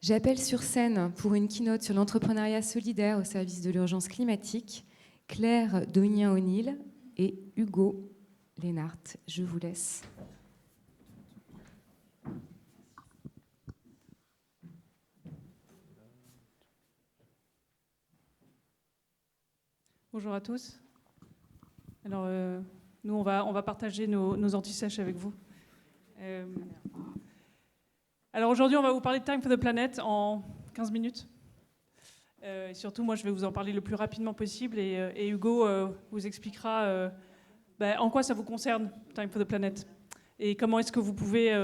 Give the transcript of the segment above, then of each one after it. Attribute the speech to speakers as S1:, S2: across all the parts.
S1: J'appelle sur scène pour une keynote sur l'entrepreneuriat solidaire au service de l'urgence climatique Claire Donien-O'Neill et Hugo Lénart. Je vous laisse.
S2: Bonjour à tous. Alors, nous, on va partager nos anti-sèches avec vous. Alors aujourd'hui, on va vous parler de Time for the Planet en 15 minutes. Et surtout, moi, je vais vous en parler le plus rapidement possible. Et Hugo vous expliquera en quoi ça vous concerne, Time for the Planet. Et comment est-ce que vous pouvez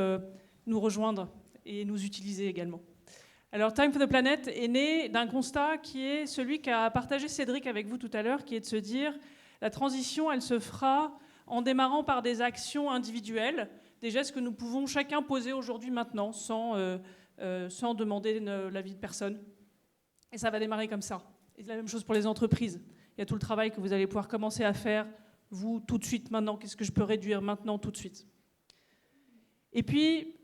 S2: nous rejoindre et nous utiliser également. Alors, Time for the Planet est né d'un constat qui est celui qu'a partagé Cédric avec vous tout à l'heure, qui est de se dire la transition, elle se fera en démarrant par des actions individuelles, des gestes que nous pouvons chacun poser aujourd'hui, maintenant, sans demander l'avis de personne. Et ça va démarrer comme ça. Et c'est la même chose pour les entreprises. Il y a tout le travail que vous allez pouvoir commencer à faire, vous, tout de suite, maintenant. Qu'est-ce que je peux réduire maintenant, tout de suite? Et puis,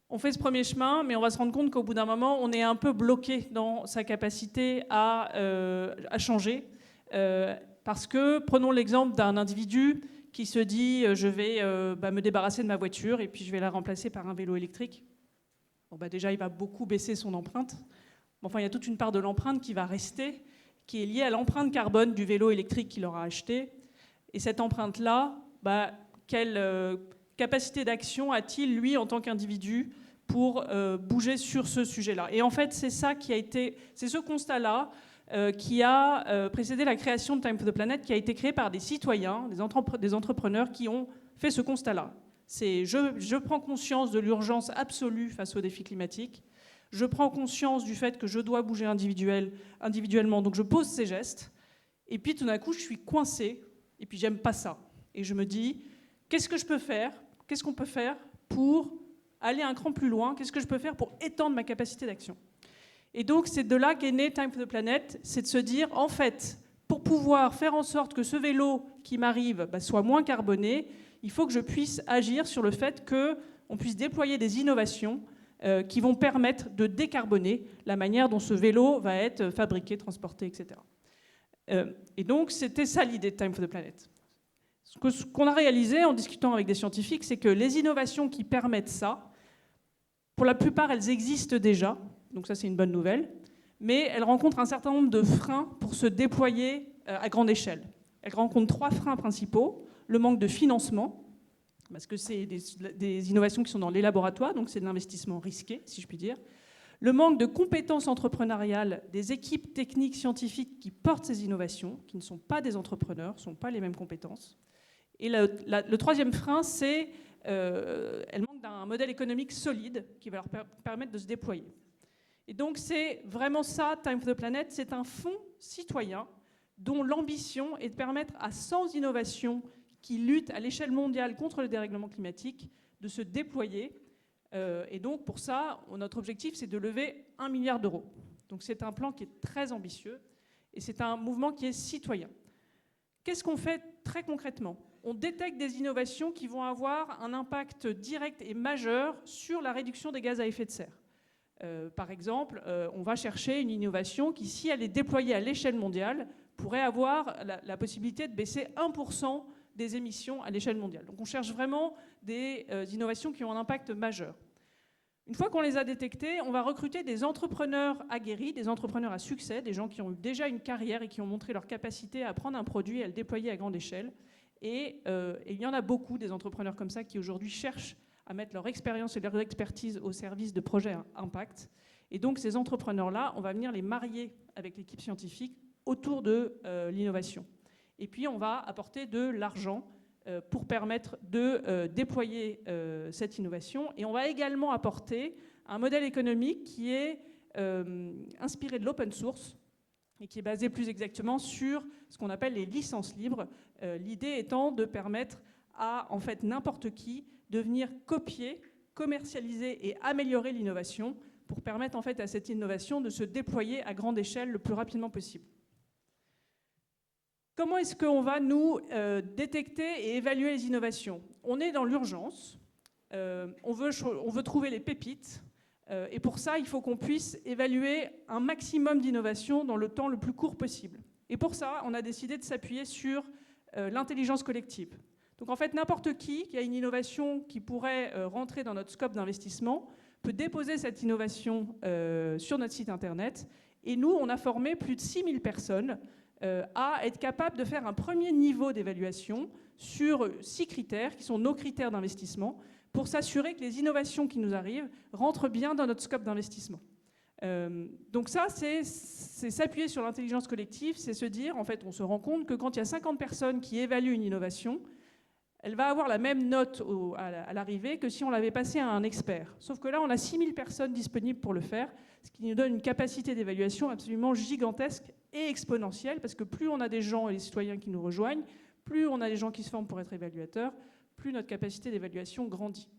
S2: on fait ce premier chemin, mais on va se rendre compte qu'au bout d'un moment, on est un peu bloqué dans sa capacité à changer. Parce que, prenons l'exemple d'un individu qui se dit je vais me débarrasser de ma voiture et puis je vais la remplacer par un vélo électrique. Bon, déjà, il va beaucoup baisser son empreinte. Enfin, il y a toute une part de l'empreinte qui va rester, qui est liée à l'empreinte carbone du vélo électrique qu'il aura acheté. Et cette empreinte-là, quelle capacité d'action a-t-il, lui, en tant qu'individu, pour bouger sur ce sujet-là? Et en fait, c'est ce constat-là qui a précédé la création de Time for the Planet, qui a été créé par des citoyens, des entrepreneurs qui ont fait ce constat-là. C'est je prends conscience de l'urgence absolue face aux défis climatiques, je prends conscience du fait que je dois bouger individuellement, donc je pose ces gestes, et puis tout d'un coup, je suis coincée, et puis j'aime pas ça. Et je me dis, qu'est-ce que je peux faire? Qu'est-ce qu'on peut faire pour aller un cran plus loin? Qu'est-ce que je peux faire pour étendre ma capacité d'action? Et donc, c'est de là qu'est né Time for the Planet, c'est de se dire, en fait, pour pouvoir faire en sorte que ce vélo qui m'arrive soit moins carboné, il faut que je puisse agir sur le fait qu'on puisse déployer des innovations qui vont permettre de décarboner la manière dont ce vélo va être fabriqué, transporté, etc. Et donc, c'était ça l'idée de Time for the Planet. Ce qu'on a réalisé en discutant avec des scientifiques, c'est que les innovations qui permettent ça, pour la plupart, elles existent déjà, donc ça c'est une bonne nouvelle, mais elles rencontrent un certain nombre de freins pour se déployer à grande échelle. Elles rencontrent 3 freins principaux: le manque de financement, parce que c'est des innovations qui sont dans les laboratoires, donc c'est de l'investissement risqué, si je puis dire. Le manque de compétences entrepreneuriales des équipes techniques scientifiques qui portent ces innovations, qui ne sont pas des entrepreneurs, ne sont pas les mêmes compétences. Et le 3e frein, c'est elles manquent d'un modèle économique solide qui va leur permettre de se déployer. Et donc c'est vraiment ça, Time for the Planet, c'est un fonds citoyen dont l'ambition est de permettre à 100 innovations qui luttent à l'échelle mondiale contre le dérèglement climatique de se déployer. Et donc pour ça, notre objectif, c'est de lever 1 milliard d'euros. Donc c'est un plan qui est très ambitieux et c'est un mouvement qui est citoyen. Qu'est-ce qu'on fait très concrètement? On détecte des innovations qui vont avoir un impact direct et majeur sur la réduction des gaz à effet de serre. Par exemple, on va chercher une innovation qui, si elle est déployée à l'échelle mondiale, pourrait avoir la possibilité de baisser 1% des émissions à l'échelle mondiale. Donc on cherche vraiment des innovations qui ont un impact majeur. Une fois qu'on les a détectées, on va recruter des entrepreneurs aguerris, des entrepreneurs à succès, des gens qui ont eu déjà une carrière et qui ont montré leur capacité à prendre un produit et à le déployer à grande échelle. Et il y en a beaucoup des entrepreneurs comme ça qui aujourd'hui cherchent à mettre leur expérience et leur expertise au service de projets à impact. Et donc ces entrepreneurs-là, on va venir les marier avec l'équipe scientifique autour de l'innovation. Et puis on va apporter de l'argent pour permettre de déployer cette innovation. Et on va également apporter un modèle économique qui est inspiré de l'open source et qui est basé plus exactement sur ce qu'on appelle les licences libres. L'idée étant de permettre à en fait n'importe qui de venir copier, commercialiser et améliorer l'innovation pour permettre en fait à cette innovation de se déployer à grande échelle le plus rapidement possible. Comment est-ce qu'on va nous détecter et évaluer les innovations? On est dans l'urgence, on veut trouver les pépites, Et pour ça, il faut qu'on puisse évaluer un maximum d'innovation dans le temps le plus court possible. Et pour ça, on a décidé de s'appuyer sur l'intelligence collective. Donc en fait, n'importe qui a une innovation qui pourrait rentrer dans notre scope d'investissement peut déposer cette innovation sur notre site internet. Et nous, on a formé plus de 6000 personnes à être capables de faire un premier niveau d'évaluation sur 6 critères, qui sont nos critères d'investissement, pour s'assurer que les innovations qui nous arrivent rentrent bien dans notre scope d'investissement. Donc ça, c'est s'appuyer sur l'intelligence collective, c'est se dire, en fait, on se rend compte que quand il y a 50 personnes qui évaluent une innovation, elle va avoir la même note à l'arrivée que si on l'avait passée à un expert. Sauf que là, on a 6000 personnes disponibles pour le faire, ce qui nous donne une capacité d'évaluation absolument gigantesque et exponentielle, parce que plus on a des gens et des citoyens qui nous rejoignent, plus on a des gens qui se forment pour être évaluateurs, plus notre capacité d'évaluation grandit.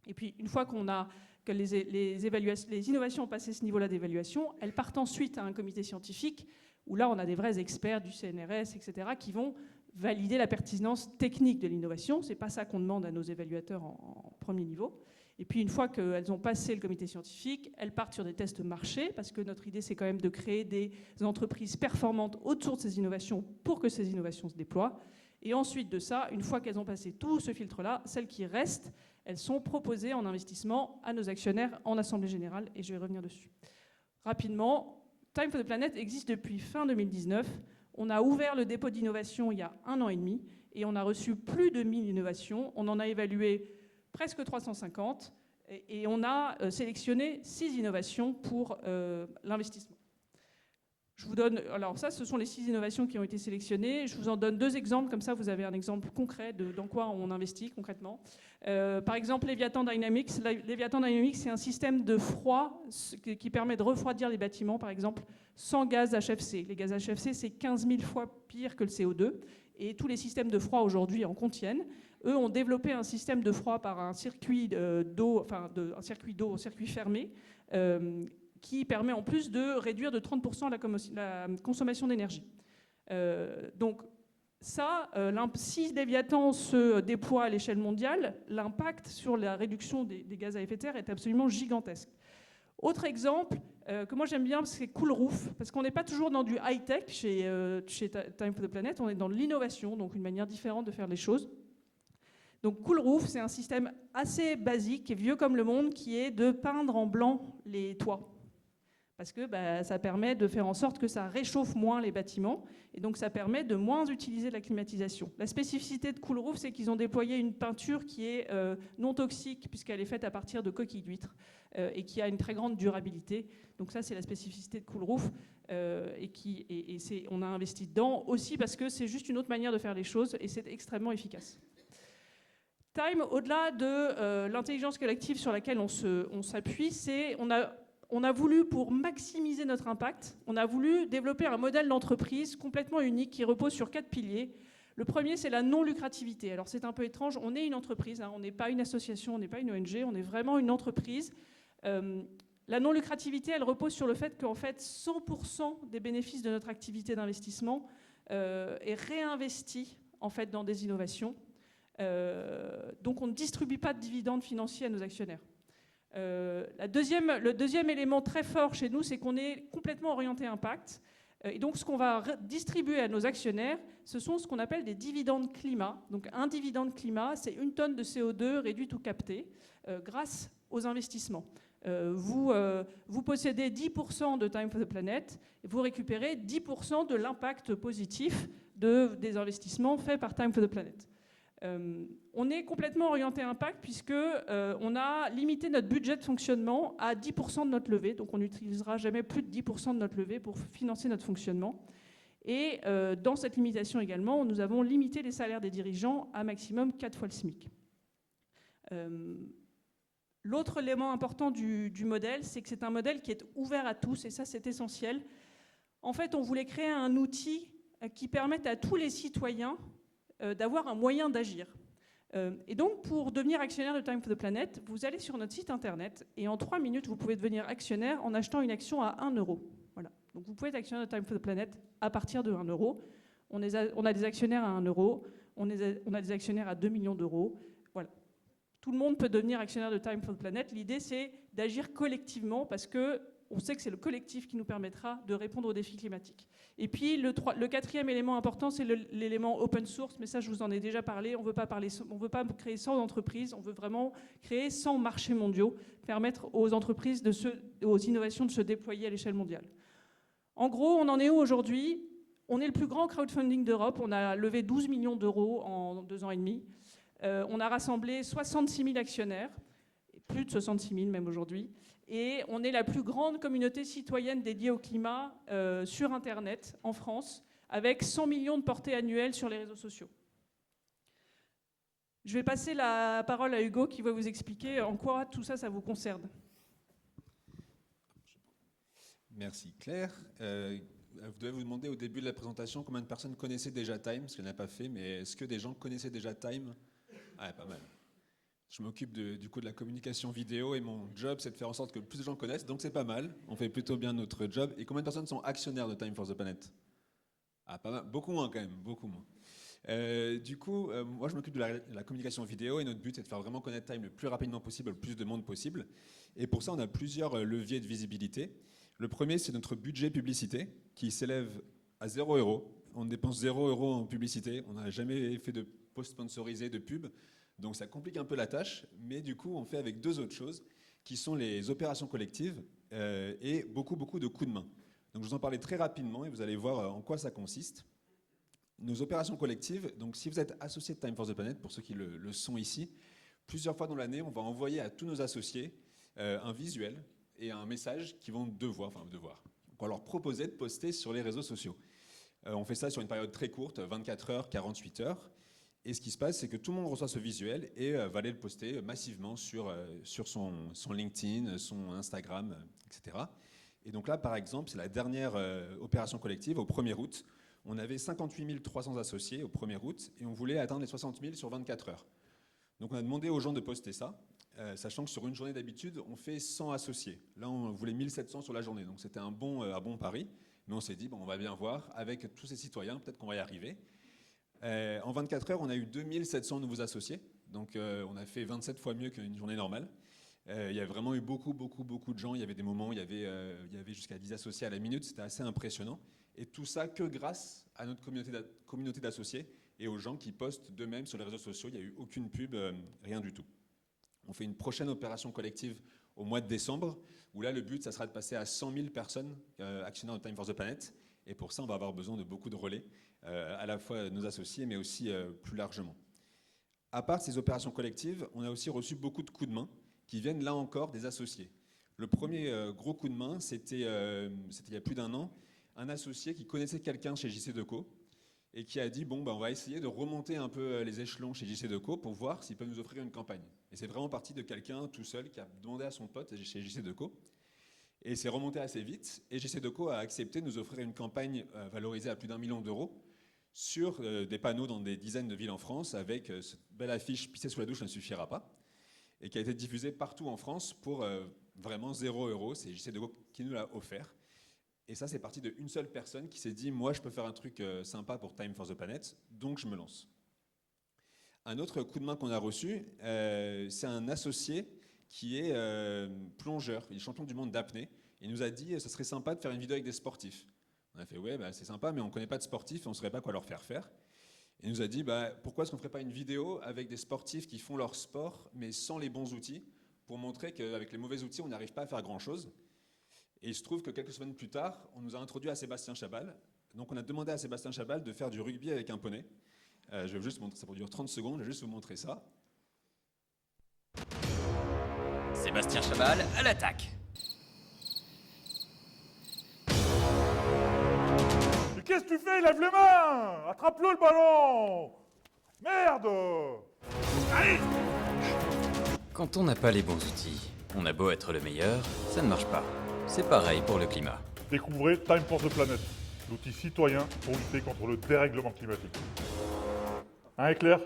S2: Et puis, une fois que les innovations ont passé ce niveau-là d'évaluation, elles partent ensuite à un comité scientifique, où là, on a des vrais experts du CNRS, etc., qui vont valider la pertinence technique de l'innovation. Ce n'est pas ça qu'on demande à nos évaluateurs en premier niveau. Et puis, une fois qu'elles ont passé le comité scientifique, elles partent sur des tests marché, parce que notre idée, c'est quand même de créer des entreprises performantes autour de ces innovations pour que ces innovations se déploient. Et ensuite de ça, une fois qu'elles ont passé tout ce filtre-là, celles qui restent, elles sont proposées en investissement à nos actionnaires en Assemblée Générale, et je vais revenir dessus. Rapidement, Time for the Planet existe depuis fin 2019. On a ouvert le dépôt d'innovation il y a 1 an et demi, et on a reçu plus de 1000 innovations. On en a évalué presque 350, et on a sélectionné 6 innovations pour l'investissement. Je vous donne, alors ça, ce sont les 6 innovations qui ont été sélectionnées. Je vous en donne 2 exemples, comme ça vous avez un exemple concret de dans quoi on investit concrètement. Par exemple, Leviathan Dynamics. Leviathan Dynamics, c'est un système de froid qui permet de refroidir les bâtiments, par exemple, sans gaz HFC. Les gaz HFC, c'est 15 000 fois pire que le CO2, et tous les systèmes de froid aujourd'hui en contiennent. Eux ont développé un système de froid par un circuit d'eau, un circuit fermé, qui permet en plus de réduire de 30% la consommation d'énergie. Donc ça, si Léviathan se déploie à l'échelle mondiale, l'impact sur la réduction des gaz à effet de serre est absolument gigantesque. Autre exemple que moi j'aime bien, c'est Coolroof, parce qu'on n'est pas toujours dans du high-tech chez Time for the Planet, on est dans l'innovation, donc une manière différente de faire les choses. Donc Coolroof, c'est un système assez basique et vieux comme le monde, qui est de peindre en blanc les toits. Parce que ça permet de faire en sorte que ça réchauffe moins les bâtiments, et donc ça permet de moins utiliser de la climatisation. La spécificité de Coolroof, c'est qu'ils ont déployé une peinture qui est non toxique, puisqu'elle est faite à partir de coquilles d'huîtres, et qui a une très grande durabilité. Donc ça, c'est la spécificité de Coolroof, on a investi dedans aussi parce que c'est juste une autre manière de faire les choses, et c'est extrêmement efficace. Time, au-delà de l'intelligence collective sur laquelle on s'appuie, on a voulu, pour maximiser notre impact, on a voulu développer un modèle d'entreprise complètement unique qui repose sur 4 piliers. Le premier, c'est la non-lucrativité. Alors c'est un peu étrange, on est une entreprise, on n'est pas une association, on n'est pas une ONG, on est vraiment une entreprise. La non-lucrativité, elle repose sur le fait qu'en fait 100% des bénéfices de notre activité d'investissement est réinvesti en fait dans des innovations. Donc on ne distribue pas de dividendes financiers à nos actionnaires. Le deuxième élément très fort chez nous, c'est qu'on est complètement orienté impact. Et donc ce qu'on va distribuer à nos actionnaires, ce sont ce qu'on appelle des dividendes climat. Donc un dividende climat, c'est 1 tonne de CO2 réduite ou captée grâce aux investissements. Vous possédez 10% de Time for the Planet et vous récupérez 10% de l'impact positif des investissements faits par Time for the Planet. On est complètement orienté impact puisqu'on a limité notre budget de fonctionnement à 10% de notre levée. Donc on n'utilisera jamais plus de 10% de notre levée pour financer notre fonctionnement. Et dans cette limitation également, nous avons limité les salaires des dirigeants à maximum 4 fois le SMIC. L'autre élément important du modèle, c'est que c'est un modèle qui est ouvert à tous, et ça c'est essentiel. En fait, on voulait créer un outil qui permette à tous les citoyens d'avoir un moyen d'agir. Et donc, pour devenir actionnaire de Time for the Planet, vous allez sur notre site internet et en 3 minutes, vous pouvez devenir actionnaire en achetant une action à 1 €. Voilà. Donc, vous pouvez être actionnaire de Time for the Planet à partir de 1 €. On a des actionnaires à 1 €, on a des actionnaires à 2 millions d'euros. Voilà. Tout le monde peut devenir actionnaire de Time for the Planet. L'idée, c'est d'agir collectivement parce qu'on sait que c'est le collectif qui nous permettra de répondre aux défis climatiques. Et puis, le quatrième élément important, c'est l'élément open source. Mais ça, je vous en ai déjà parlé. On ne veut pas créer 100 entreprises. On veut vraiment créer 100 marchés mondiaux, permettre aux entreprises, aux innovations de se déployer à l'échelle mondiale. En gros, on en est où aujourd'hui? On est le plus grand crowdfunding d'Europe. On a levé 12 millions d'euros en 2 ans et demi. On a rassemblé 66 000 actionnaires, plus de 66 000 même aujourd'hui, et on est la plus grande communauté citoyenne dédiée au climat sur Internet en France, avec 100 millions de portées annuelles sur les réseaux sociaux. Je vais passer la parole à Hugo qui va vous expliquer en quoi tout ça, ça vous concerne.
S3: Merci Claire. Vous devez vous demander au début de la présentation combien de personnes connaissaient déjà Time, parce qu'elle n'a pas fait, mais est-ce que des gens connaissaient déjà Time? Ah, pas mal. Je m'occupe du coup de la communication vidéo et mon job c'est de faire en sorte que plus de gens connaissent, donc c'est pas mal. On fait plutôt bien notre job. Et combien de personnes sont actionnaires de Time for the Planet? Ah, pas mal. Beaucoup moins quand même, beaucoup moins. Du coup, moi je m'occupe de la communication vidéo et notre but c'est de faire vraiment connaître Time le plus rapidement possible, le plus de monde possible. Et pour ça on a plusieurs leviers de visibilité. Le premier c'est notre budget publicité qui s'élève à 0 €. On dépense 0 € en publicité, on n'a jamais fait de post sponsorisé, de pub, donc ça complique un peu la tâche, mais du coup on fait avec 2 autres choses qui sont les opérations collectives et beaucoup de coups de main. Donc je vous en parlais très rapidement et vous allez voir en quoi ça consiste. Nos opérations collectives, donc si vous êtes associé de Time for the Planet, pour ceux qui le sont ici, plusieurs fois dans l'année, on va envoyer à tous nos associés un visuel et un message qu'ils vont devoir. On va leur proposer de poster sur les réseaux sociaux. On fait ça sur une période très courte, 24 heures, 48 heures. Et ce qui se passe, c'est que tout le monde reçoit ce visuel et va aller le poster massivement sur son LinkedIn, son Instagram, etc. Et donc là, par exemple, c'est la dernière opération collective, au 1er août. On avait 58 300 associés au 1er août et on voulait atteindre les 60 000 sur 24 heures. Donc on a demandé aux gens de poster ça, sachant que sur une journée d'habitude, on fait 100 associés. Là, on voulait 1700 sur la journée, donc c'était un bon pari. Mais on s'est dit, bon, on va bien voir, avec tous ces citoyens, peut-être qu'on va y arriver. En 24 heures, on a eu 2700 nouveaux associés, donc on a fait 27 fois mieux qu'une journée normale. Il y a vraiment eu beaucoup de gens, il y avait des moments où il y avait jusqu'à 10 associés à la minute, c'était assez impressionnant. Et tout ça que grâce à notre communauté d'associés et aux gens qui postent d'eux-mêmes sur les réseaux sociaux, il n'y a eu aucune pub, rien du tout. On fait une prochaine opération collective au mois de décembre, où là, le but, ça sera de passer à 100 000 personnes actionnaires de Time for the Planet. Et pour ça, on va avoir besoin de beaucoup de relais, à la fois nos associés, mais aussi plus largement. À part ces opérations collectives, on a aussi reçu beaucoup de coups de main qui viennent, là encore, des associés. Le premier gros coup de main, c'était il y a plus d'1 an, un associé qui connaissait quelqu'un chez JCDecaux, et qui a dit, bon, on va essayer de remonter un peu les échelons chez JCDecaux pour voir s'ils peuvent nous offrir une campagne. Et c'est vraiment parti de quelqu'un tout seul qui a demandé à son pote chez JCDecaux. Et c'est remonté assez vite. Et JCDecaux a accepté de nous offrir une campagne valorisée à plus d'1 million d'euros sur des panneaux dans des dizaines de villes en France avec cette belle affiche « Pisser sous la douche ne suffira pas » et qui a été diffusée partout en France pour vraiment 0 €. C'est JCDecaux qui nous l'a offert. Et ça, c'est parti d'une seule personne qui s'est dit « Moi, je peux faire un truc sympa pour Time for the Planet, donc je me lance ». Un autre coup de main qu'on a reçu, c'est un associé qui est plongeur, il est champion du monde d'apnée. Il nous a dit « Ça serait sympa de faire une vidéo avec des sportifs ». On a fait « Ouais, c'est sympa, mais on ne connaît pas de sportifs et on ne saurait pas quoi leur faire faire ». Il nous a dit pourquoi est-ce qu'on ne ferait pas une vidéo avec des sportifs qui font leur sport, mais sans les bons outils, pour montrer qu'avec les mauvais outils, on n'arrive pas à faire grand-chose. Et il se trouve que quelques semaines plus tard, on nous a introduit à Sébastien Chabal. Donc on a demandé à Sébastien Chabal de faire du rugby avec un poney. Je vais juste vous montrer, ça dure 30 secondes, je vais juste vous montrer ça.
S4: Sébastien Chabal à l'attaque.
S5: Mais qu'est-ce que tu fais? Lève les mains! Attrape-le le ballon! Merde! Allez!
S4: Quand on n'a pas les bons outils, on a beau être le meilleur, ça ne marche pas. C'est pareil pour le climat.
S5: Découvrez Time for the Planet, l'outil citoyen pour lutter contre le dérèglement climatique. Hein, Claire?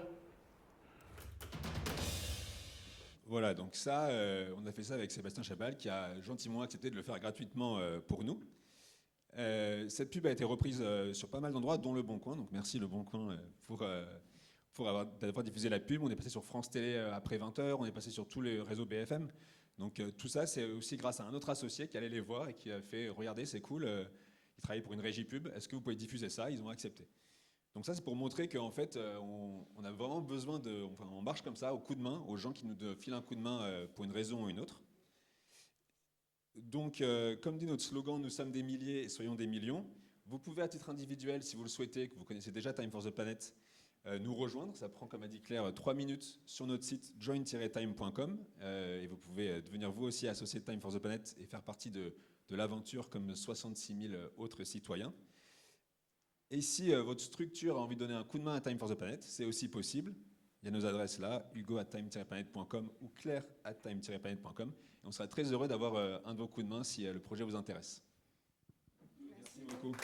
S3: Voilà, donc ça, on a fait ça avec Sébastien Chabal qui a gentiment accepté de le faire gratuitement pour nous. Cette pub a été reprise sur pas mal d'endroits, dont Le Bon Coin, donc merci Le Bon Coin pour d'avoir diffusé la pub. On est passé sur France Télé après 20h, on est passé sur tous les réseaux BFM. Donc tout ça, c'est aussi grâce à un autre associé qui allait les voir et qui a fait « Regardez, c'est cool, il travaille pour une régie pub, est-ce que vous pouvez diffuser ça ?» Ils ont accepté. Donc ça, c'est pour montrer qu'en fait, on a vraiment besoin de... Enfin, on marche comme ça, au coup de main, aux gens qui nous filent un coup de main pour une raison ou une autre. Donc, comme dit notre slogan, nous sommes des milliers et soyons des millions. Vous pouvez à titre individuel, si vous le souhaitez, que vous connaissez déjà Time for the Planet, nous rejoindre. Ça prend, comme a dit Claire, 3 minutes sur notre site join-time.com. Et vous pouvez devenir vous aussi associé de Time for the Planet et faire partie de l'aventure comme 66 000 autres citoyens. Et si votre structure a envie de donner un coup de main à Time for the Planet, c'est aussi possible. Il y a nos adresses là, hugo@time-planet.com ou claire@time-planet.com. Et on sera très heureux d'avoir un de vos coups de main si le projet vous intéresse. Merci beaucoup.